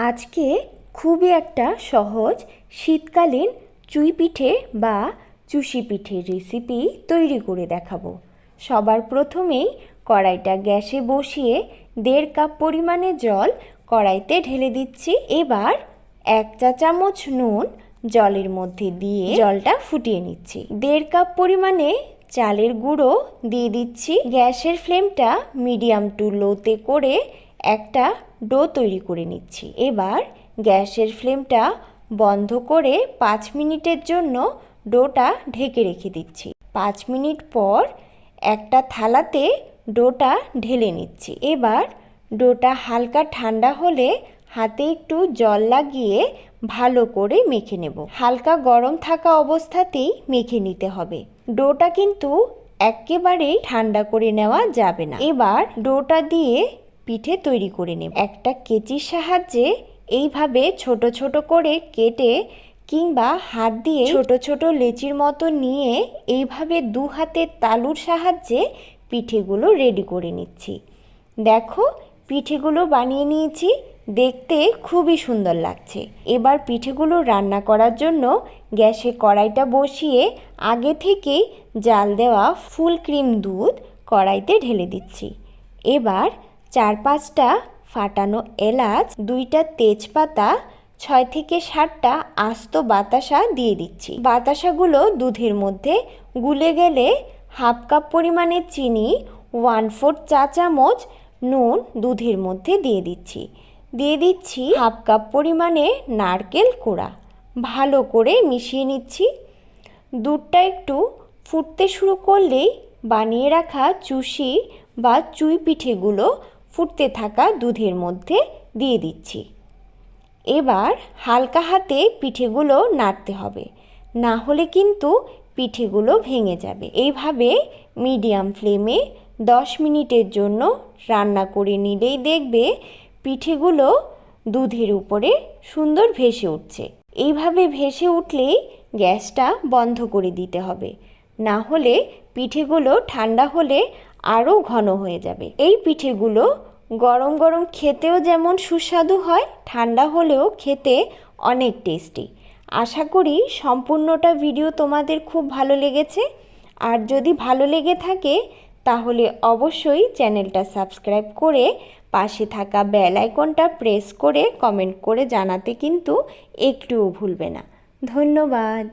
আজকে খুবই একটা সহজ শীতকালীন চুই পিঠে বা চুষি পিঠের রেসিপি তৈরি করে দেখাবো। সবার প্রথমেই কড়াইটা গ্যাসে বসিয়ে 1.5 কাপ পরিমাণে জল কড়াইতে ঢেলে দিচ্ছি। এবার 1 চা চামচ নুন জলের মধ্যে দিয়ে জলটা ফুটিয়ে নিচ্ছি। 1.5 কাপ পরিমাণে চালের গুঁড়ো দিয়ে দিচ্ছি। গ্যাসের ফ্লেমটা মিডিয়াম টু লোতে করে একটা ডো তৈরি করে নিচ্ছি। এবার গ্যাসের ফ্লেমটা বন্ধ করে 5 মিনিটের জন্য ডোটা ঢেকে রেখে দিচ্ছি। 5 মিনিট পর একটা থালাতে ডোটা ঢেলে নিচ্ছি। এবার ডোটা হালকা ঠান্ডা হলে হাতে একটু জল লাগিয়ে ভালো করে মেখে নেব। হালকা গরম থাকা অবস্থাতেই মেখে নিতে হবে। ডোটা কিন্তু একেবারেই ঠান্ডা করে নেওয়া যাবে না। এবার ডোটা দিয়ে পিঠে তৈরি করে নেব। একটা কেচির সাহায্যে এইভাবে ছোট ছোট করে কেটে কিংবা হাত দিয়ে ছোট ছোট লেচির মতো নিয়ে এইভাবে 2 হাতের তালুর সাহায্যে পিঠেগুলো রেডি করে নিচ্ছি। দেখো পিঠেগুলো বানিয়ে নিয়েছি, দেখতে খুবই সুন্দর লাগছে। এবার পিঠেগুলো রান্না করার জন্য গ্যাসে কড়াইটা বসিয়ে আগে থেকেই জাল দেওয়া ফুল ক্রিম দুধ কড়াইতে ঢেলে দিচ্ছি। এবার 4-5টা ফাটানো এলাচ, 2টা তেজপাতা, 6 থেকে 7টা আস্ত বাতাসা দিয়ে দিচ্ছি। বাতাসাগুলো দুধের মধ্যে গুলে গেলে 1/2 কাপ পরিমাণে চিনি, 1/4 চা চামচ নুন দুধের মধ্যে দিয়ে দিচ্ছি। 1/2 কাপ পরিমাণে নারকেল কোড়া। ভালো করে মিশিয়ে নিচ্ছি। দুধটা একটু ফুটতে শুরু করলেই বানিয়ে রাখা চুষি বা চুই পিঠেগুলো ফুটতে থাকা দুধের মধ্যে দিয়ে দিচ্ছি। এবার হালকা হাতে পিঠেগুলো নাড়তে হবে, না হলে কিন্তু পিঠেগুলো ভেঙে যাবে। এইভাবে মিডিয়াম ফ্লেমে 10 মিনিটের জন্য রান্না করে নিলেই দেখবে পিঠেগুলো দুধের উপরে সুন্দর ভেসে উঠছে। এইভাবে ভেসে উঠলেই গ্যাসটা বন্ধ করে দিতে হবে, না হলে পিঠেগুলো ঠান্ডা হলে আরও ঘন হয়ে যাবে। এই পিঠেগুলো গরম গরম খেতেও যেমন সুস্বাদু হয়, ঠান্ডা হলেও খেতে অনেক টেস্টি। আশা করি সম্পূর্ণটা ভিডিও তোমাদের খুব ভালো লেগেছে। আর যদি ভালো লেগে থাকে তাহলে অবশ্যই চ্যানেলটা সাবস্ক্রাইব করে পাশে থাকা বেল আইকনটা প্রেস করে কমেন্ট করে জানাতে কিন্তু একটুও ভুলবে না। ধন্যবাদ।